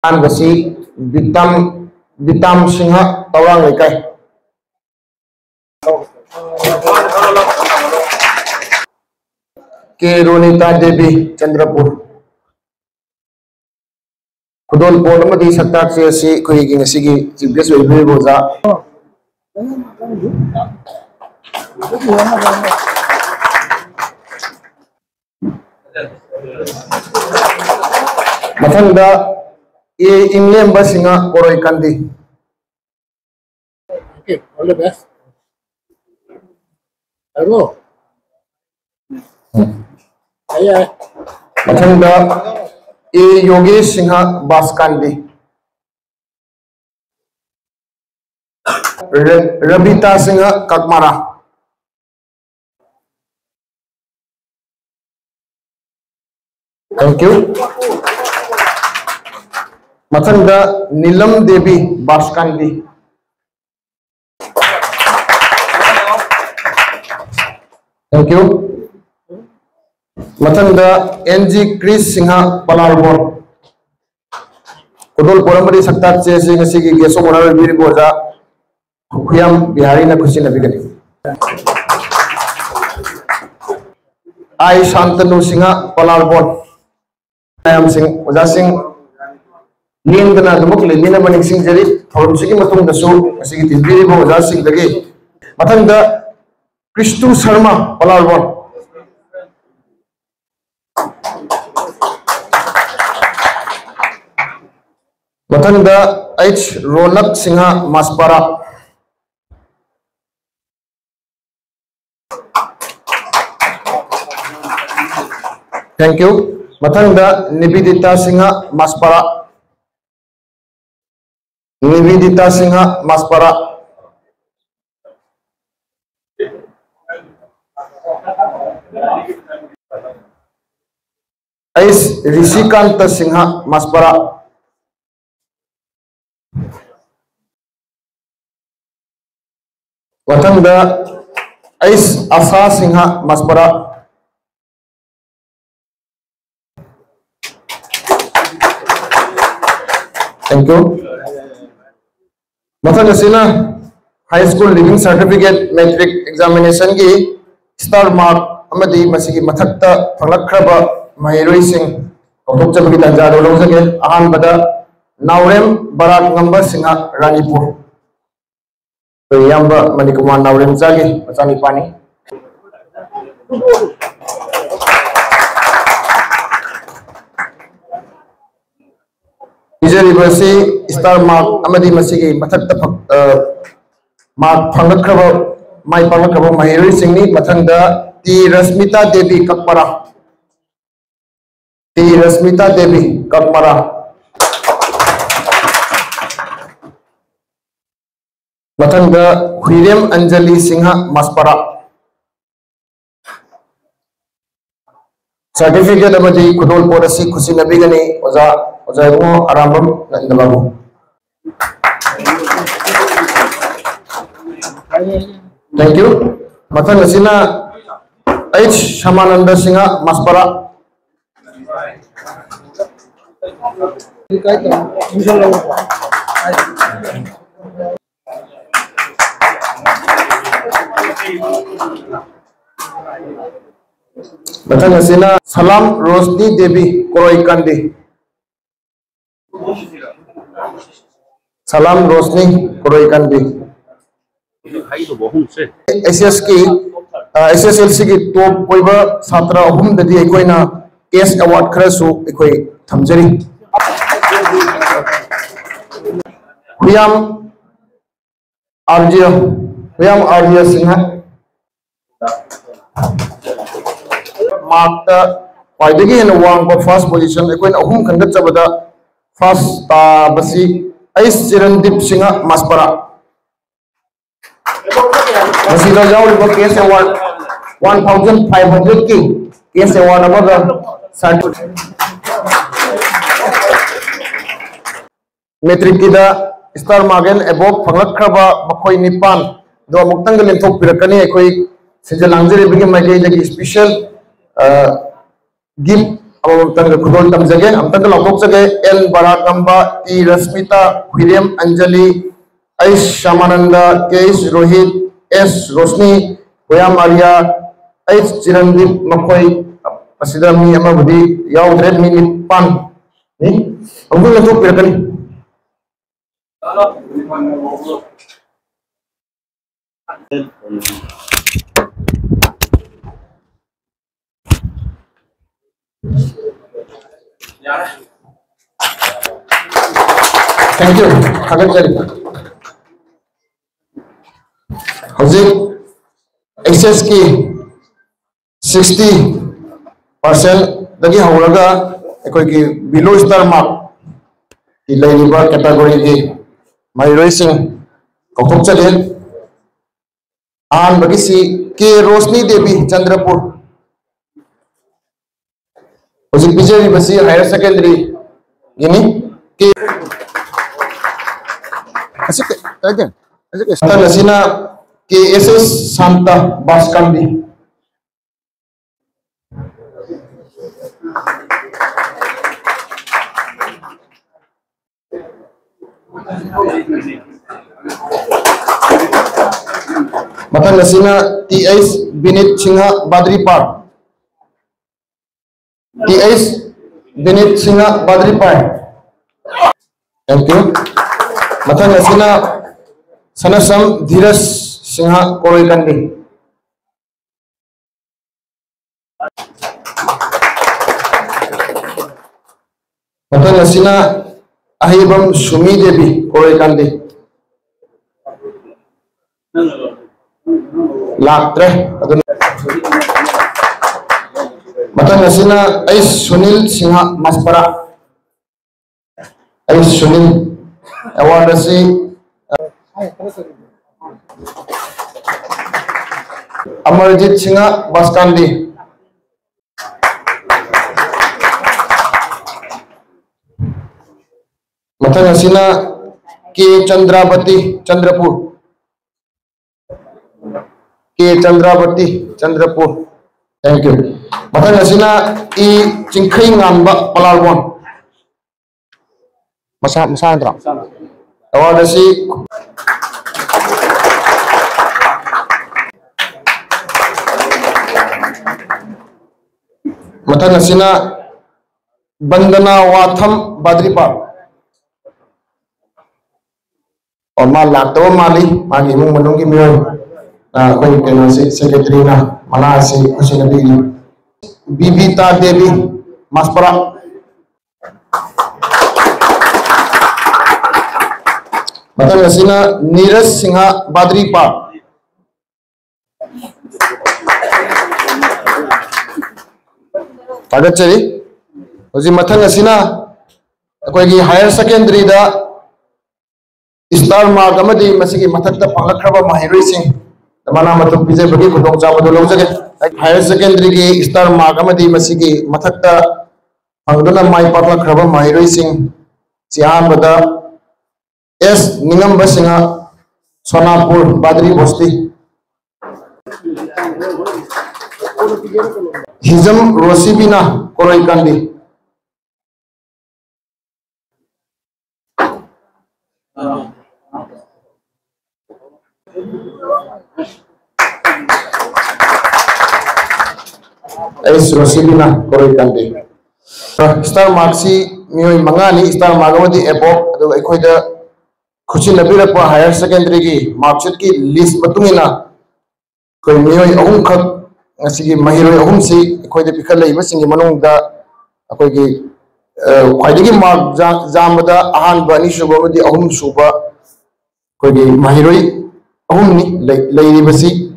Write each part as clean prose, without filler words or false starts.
Anbasi Bitam Singha Tawang Lekai K. Ronita Devi Chandrapur Kudol Podamadi Satak Si Kuiking Sigi Chips will be Boza Matanda Indian Basinga Koroi Kandi. Okay, all the best. Hello. Matanda Yogi Singha Baskandi. Rabita Singha Kakmara. Thank you. Matanda Nilam Devi Baskandi. Thank you. Matanda NG Chris Singha Palarwar. Kudul Poramari Saktat Chasing a Sigi Geso Moral Viriboza Huyam Biharina Kusina Bigani. I Shantanu Singha Palarwar. I am Singh Singh Lindana the Mukli, Lina Maning Singh Jerry, from Sikimatum the Su, Sigi Viribo, Zasing the Gate. Matanda Krishtu Sharma Palarwar. Matanda H. Ronak Singha Maspara. Thank you. Matanda Nibidita Singha Maspara. Nibidita Singha Maspara. Ais Rishikanta Singha Maspara. Matanda Ais Asa Singha Maspara. Thank you. Matanda Sina High School Living Certificate Metric Examination ki Star Mark Amadi Masigi Mathakta Palakraba Mahiroi Singh Oktober ki Tanjaro Lozage Ahan Bada Naurem Barak Number Singha Ranipur. Yamba Manikuman Naurem Zagi Matani Pani. University Star Mark Amadi Masigi Mathakta Mark Pangakraba My Pangakraba Mahiri Singh Mathanda T. Rasmita Devi Kakmara. T. Rasmita Devi Kakmara. Mathanda Huirem Anjali Singha Maspara. Certificate Amadi Kudol Podasi Kusina Bigani Ozaimo Arambam Nandababu. Thank you. Matanda Sina H. Shamananda Singha Maspara. Matanda Sina Salam Rosni Devi Koroi Kandi. Salam Rosni Koroi Kandi. SSLC की top कोईबा सात्रा अहुम ददी एकोई ना केस award खरसु एकोई थमजरी हुयाम आर्जिया सिंह मार्क वाइदगी इन वांग को फर्स्ट पोजीशन एकोई अहुम खंडत चबदा फर्स्ट बसी एस चिरंदीप सिंह मास्परा Masida Jawl Case Award 1,500 की Case Award अबगा Metric की दा Star Magen above फंगलक खबा मखोई निपान दो मुक्तंग लेंथोक पिरकनी है कोई सिंजलांजरे बिगे मजे जगी स्पेशल gift अमतंग खुदोल तमजगे अमतंग लौटोकजगे एल बराकंबा T Rashmita William Anjali S Shyamananda केस रोहित एस रोशनी होयाम आर्या एस चिरंजीव मखोई असिदा मी अमबुदी याउद्रे मी निपान नि अमगु लथोक पिरकनी थैंक यू अगर चली हजी एक्सेस की 60% दगी हौरगा अखोई की बिलो स्टार मार्क की लेनिबा कैटेगरी की महिरोई सिंह कौथोक चले आन बगी सी के रोशनी देवी चंद्रपुर हजी बिजेरी बसी हायर सेकेंडरी गिनी के नसीना के एस एस शांता बास्कांदी मथन नसीना टी एस विनीत सिंह बादरी पार्क टी एस विनीत सिंह बादरी पार्क थैंक यू मथन नसीना सनसम धीरज सिंह कोरोईकंदी मथन नसीना अहिबम सुमी देवी कोरोईकंदी लाक्ट्रे मथन नसीना ऐ सुनील सिंह मस्परा ऐ सुनील अवार्ड से अमरजीत सिंह बास्कांदी मथन हसीना के चंद्रावती चंद्रपुर के चंद्रावती चंद्रपुर थैंक यू मथन हसीना ई चिंखई गांबा पलालबोन मसा मसा अंतरा अवार्ड से मथन हसीना बंदना वाथम बादरीपाल और मा लातव माली मागी इमुंग मनुंग की मियोय कोई केनो से सेक्रेटरी ना मना से खुशी नबी बीबीता देवी मास्परा मथन हसीना नीरज सिंह बादरीपाल पागचरी हजी मथन असिना अखोगी हायर सेकेंडरी दा स्टार मार्क अमदी मसिगी मथकता फंगखरबा महिरोई सिंह मना मतु पिजे बगी खुदों चाबदो लौजगे हायर सेकेंडरी की स्टार मार्क अमदी मसिगी मथकता फंगदना माई पाखलखरबा महिरोई सिंह सियान बदा एस निंगम सिंह सोनापुर बादरी बस्ती हिजम रोसिबिना कोरोईकंदी एस रोसिबिना कोरोईकंदी स्टार मार्क्सी मियोई मंगानी स्टार मार्गमदी एबो अदो एखोइदा खुशी नबीरप हायर सेकेंडरी की मार्कशीट की लिस्ट मतुंगिना कोई मियोई अहुम खक ngasi mahiroi ahum si khoi de pikal lei basingi manung da akoi gi khwaidagi mark jamada ahan bani suba madi ahum suba koi gi mahiroi ahum ni lei basi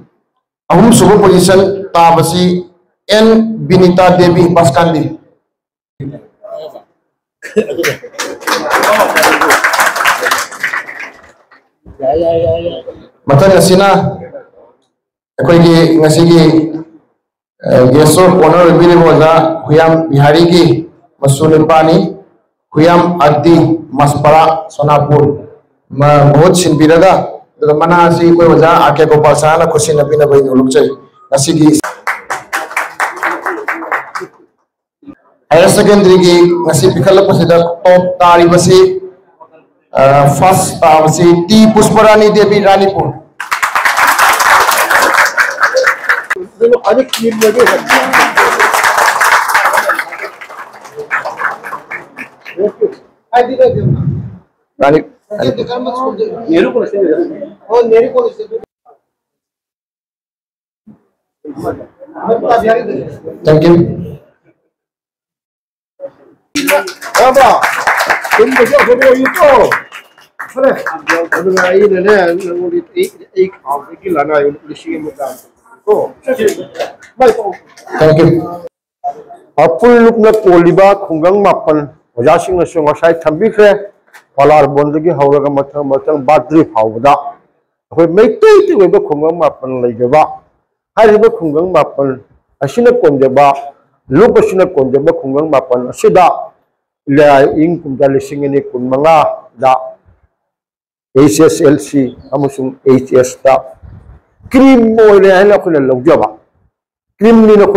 ahum suba position ta basi n binita devi baskandi matan asina akoi gi ngasi gi गेसो ओनर बिरे मोजा हुयाम बिहारी की मसूल पानी हुयाम अद्दी मस्परा सोनापुर बहुत सिनबिरगा मना सी कोई वजा आके को पासाना खुशी नबी नबई नुलुक चई नसी की higher secondary ki ngasi pikhala pasida top tari basi first basi T Pusparani Devi Ranipur. Thank you. Thank you. Apul look na Poliba, Kungang Mapan, Washing a song of side Tambikre, Palar Bondagi, however, Matang Badri Howda. We make it with the Kungang Mapan Lagaba. I have a Kungang Mapan, a Shina Kondeba, Lupashina Kondeba, Kungang Mapan, Sida, La Inkum Dalising in Kunmanga, da HSLC, Amusum HS staff. Cream oil and a Logaba. Cream Nino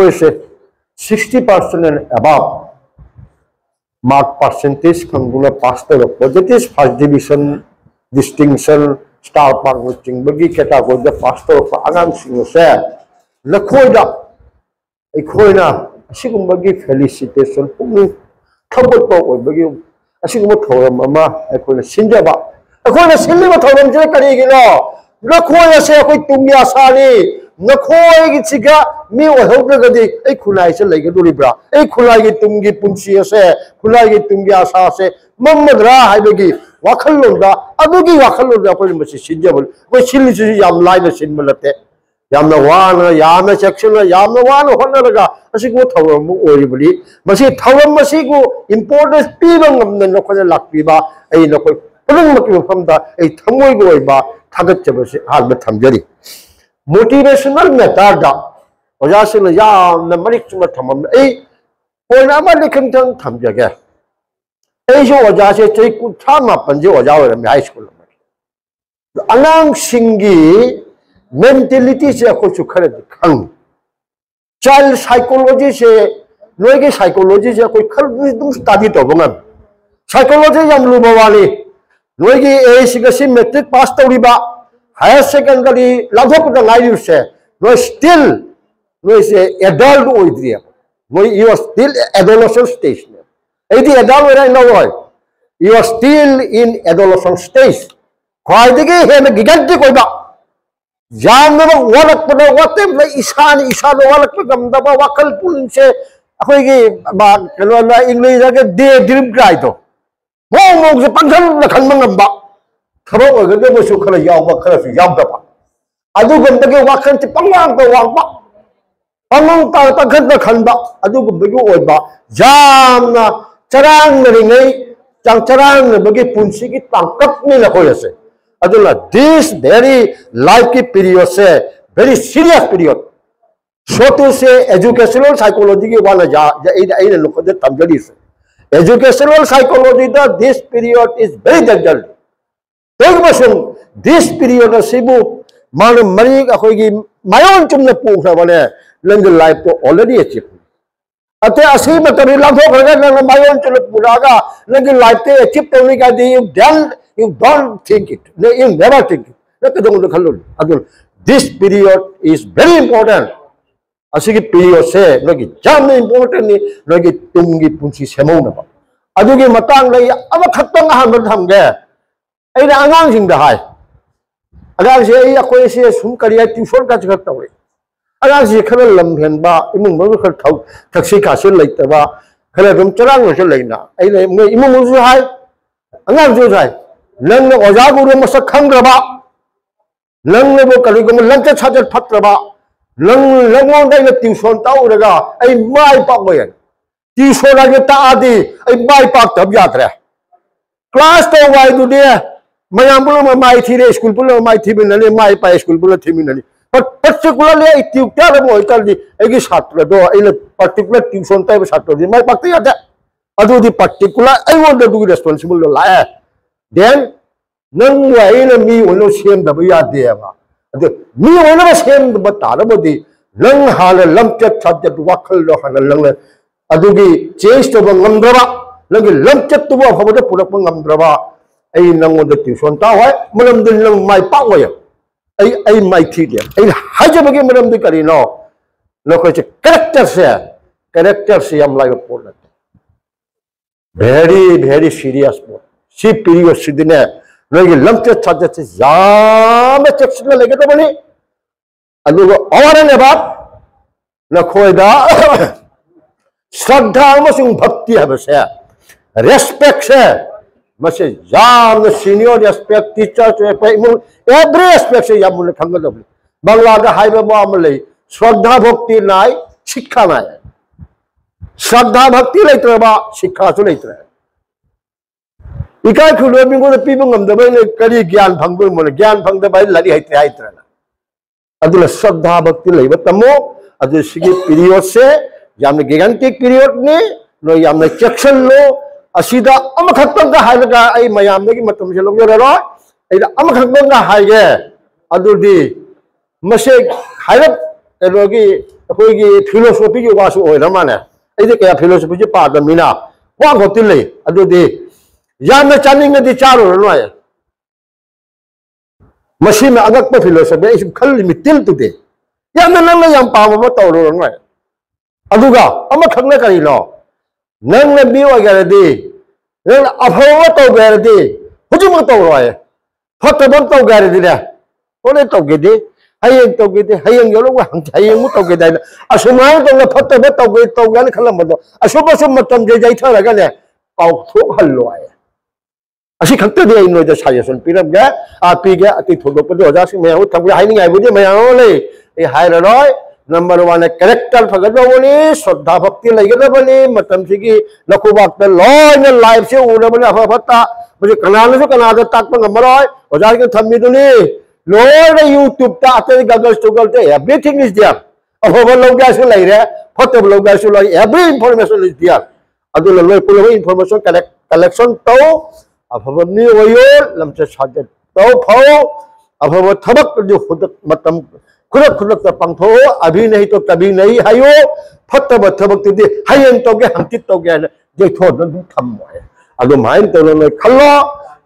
60% and above mark percentage kangula pastor that is first division distinction star mark watching bagi category the pastor of angang sing se la khoida ai khoina asigum bagi felicitation pumi thobot to oi bagi asigum thoram ama ai khoina sinjaba ai khoina sinliba thoram je kari gino la khoya se koi tumya sani Nakoi Giga, me or Hogadi, a Kulai like a Duribra, a Kulai Tungi Punchi, Kulai Tungia Sase, Mamadra, I begi, Wakalunda, Abugi Wakalunda, Sinjabal, which she is Yam Linus in Malate, Yamawana, Yama section, Yamawana, Honoraga, as she go Tawam oribly, but she Tawam Masigo, important people of the Nokana Lakbiba, a Noko, from the a Tamoiba, Tagat Albert Tamjari. Motivational method Wajasila Yam, the Manikuma Tamam, a when I'm a Likanton Tamjaga. Asia Wajasi take good time up and you in high school. The Anang Singi mentality is a coach to correct the child psychology say, no psychology is a quick study to woman. Psychology Yam Lubawali, Nogi a metric past riba. Higher secondary, Lavok the life say, no still, no say adult with you. No, you are still adolescent stage. The adult I know you are still in adolescent stage. Why the game have a gigantic over? Jam never walk for the water, Isan, walk for them, the Wakal Pulin say, English like a day dream cry though. Home of the Pangan, the Kalmanga. Throw a good Musukala Yama Karafi Yamdapa. I do go to Wakan to Pangam the Wamba. Pamang Takan the Kanda, I do go to Oba. Jamna, Charang Ringe, Chantarang, the Bagi Punsiki, Tankap Nina Hoyase. Adula, this very likely period, say, very serious period. So to say, educational psychology, Walaja, the look at the Tamjalis. Educational psychology, this period is very dangerous. This period of Sibu, Marik, my own chum the pool, Langal life to already achieved. At the Asima to be Lavo, my own Puraga, Langal life to achieve only you don't think it. You never think it. This period is very important. Asiki period say, like jam importantly, like Tungi Punchi Semona. Adugi Matang, Amakatanga Hamad there. I am in the high. I say, a question soon career to short cut away. I say, Colonel Lamhenba, Immun Taxi Castle like the bar, Colonel Charang Lena. I Imun high. I am so high. Lang Ozago Masa Kangraba. Lang Levo Caligum Lanka Chatter Patraba. Lang Lamon Tucson Tauraga, a my Pagoyan. Tusonagata, a my part of Yatra. Class to why do there? Mayambula my theory school pull my terminally, my pie school pull terminally. But particularly, if you tell them, I tell the Egis Hatla in a particular tuition type of Saturday, my party at that. I do the particular, I want to be responsible to lie. Then, none way me will not shame the Bayadeva. Me will never shame the Batarabody, Lung Hall, Lumped subject, Wakal, and a अदुगी change तो बंगमद्रबा नंगे लमचत तो अफबद पुरक बंगमद्रबा आई नंगोद tuition ता होय मलम दिन नंग माइ पावय आई माइ थी दे आई हाजबगे मलम दि करिनो लोकचे कैरेक्टर से हम लाइव पोल very serious बोल सी पीरियड सिदिने नंगे लमचत छाजत से याम चेक्शन लेगे तो बनी अदुगो और ने बात नखोयदा श्रद्धा भक्ति है रेस्पेक्ट से मसे याम senior respect teacher every respect से याम खंगदब बांग्लादा हाइबे मामले श्रद्धा भक्ति नाय शिक्षा नाय श्रद्धा भक्ति लेत्रबा शिक्षा सु लेत्र इकाय खुलो मिंगो पीब ngमदबे ने करी ज्ञान फंगबो मोले ज्ञान फंगदबा लरी हैत्रे हैत्रना अदुला श्रद्धा भक्ति लेबा तमो अदु सिगी पीरियड से याम गिगेंटिक पीरियड ने नो याम चेक्शन लो असिदा अमखत्तंगा हायलगा आई मयामगी मतम से लोग रो एदा अमखत्तंगा हायगे अदुदी मसे हायरब एलोगी अखोगी फिलोसॉफी की वासु ओइरमाने एदे कया फिलोसॉफी जे पादमिना वा गोतिले अदुदी याम चानिंग दि चारो नोय मसी में अगक फिलोसॉफी इस खल मितिल तुदे याम नंग याम पाम तौरो नोय अदुगा अमखत्तंगा करिनो नंग बी वगैरदी नंग अफवा तौगैरदी हुजुम तौरोय फतबन तौगैरदी ने होले तौगेदी हयें तौगेदी हयें योलो हयें मु तौगेदा असुमाय तौला फतब तौगे तौगन खलमदो असुबसु मतम जे जैथरगा ने पाउथोक हल्लोय असी खक्तदे आई नोयदा सजेशन पिरमगे आ पीगे अति थोदोपदे ओजासि मयाव थंगरे हाइनिंग आइबुदे मयाव ले ए हायररोय नंबर 1 कैरेक्टर फगदबनी श्रद्धा भक्ति लेगदबनी मतम सिगी नकुबाक लोइन लाइफ से उरबने अफफता मुझे कनालसु कनादा ताकप ngमरोय ओजासि के थम्मिदुनी लोइन यूट्यूब ता अते गगल ते एवरीथिंग इज देयर अफब लोगासु लेरे फतब लोगासु लै एवरी इंफॉर्मेशन इज देयर अदु लोय पुलो इंफॉर्मेशन कलेक्शन तो अफब नि ओयो लमचे साजे तो फौ अफब थबक जो खुद मतम खुलक खुलक पंथो अभी नहीं तो कभी नहीं हायो फतब थबक दे हायन तोगे हमचित तोगे जे थोद दु थमय अदु माइन तो नो खल्लो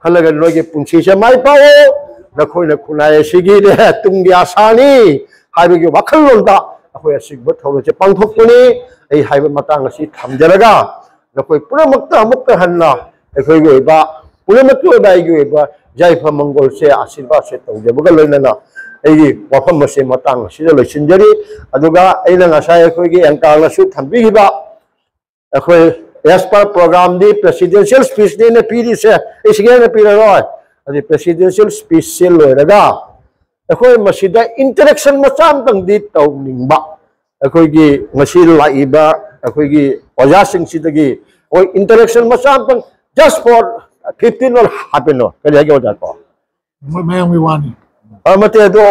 खलग नोगे पुंसी से माइ पाओ नखोय न खुनाय सिगी ने तुंगी आसानी हाइबगे वखल्लोंदा अखोय सिगब थौलो से पंथोकनी ए हाइब मतांग असि थमजरगा नखोय पुरमक्त अमुक्त हन्ना अखोय गोइबा पुरमक्त ओबाइगे ओइबा जयफा मंगल से आशीर्वाद से तौजबगा लोइनना एगी वफम से मतांग सिदा लोइसिनजरी अदुगा एना ngасai अखोयगी एंकालसु थंबिगिबा अखोय एस पर प्रोग्राम दी प्रेसिडेंशियल स्पीच ने पीरी से इसगे ने पीररोय अदि प्रेसिडेंशियल स्पीच से लोरगा अखोय मसिदा इंटरेक्शन मचाम तंग दी तौनिंगबा अखोयगी ngasi लाइबा अखोयगी ओजा सिंगसिदगी ओय इंटरेक्शन मचाम तंग जस्ट फॉर 15 और हापेनो करियागे ओजा को मैं विवानी मते दो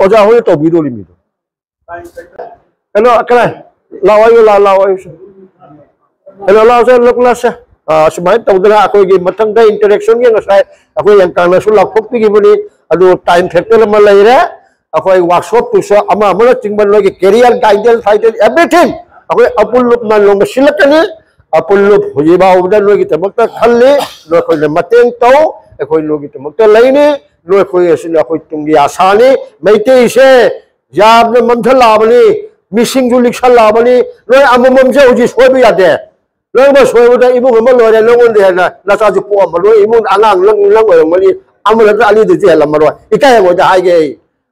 ओजा होय तो बिदो लिमिदो हेलो अकला लावायो लावायो हेलो लाओ से लोकला से सुमाय तौदना अखोयगी मथंग दा इंटरेक्शन के ngасai अखोय यंकाना सु लाखोपि की बनी अदु टाइम फैक्टर म लैरे अखोय वर्कशॉप तुस अमा अमला चिंगबन लोगे कैरियर गाइडेंस फाइटेल एवरीथिंग अखोय अपुलुप न लोंग सिलकनी अपुलुप हुजिबा उबदा लोगी तमकता खल्ले लोखोय मतेंग तौ अखोय लोगी तमकता लैनी लोय खोय असिन अखोय तुंगी आसानी मैते से याबने मंथल लाबनी मिसिंग जु लिखल लाबनी लोय अममम से उजि सोयबि यादे लोय म सोयबदा इबु हम लोय लोंगन दे ना नसा जु पो म लोय इमु अनांग लंग लंग ओय मली अमल दा अली दे जेल मरो इकाय गो दा हागे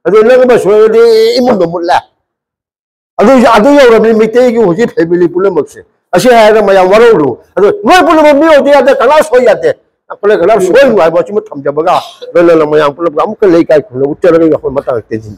अदु लंग म सोयबदि इमु द मुल्ला अदु योरबनि मैते gi हुजि फैमिली पुलमक्से असे हायगा मया वरोरु अदु लोय पुलम मिओ दे यादे कला सोय यादे अपने कला सोय नु आइबो चिम थमजबगा लोय मया पुलम अमुक लेई काय खुलो उच्चरगे अखोय मता तेजिन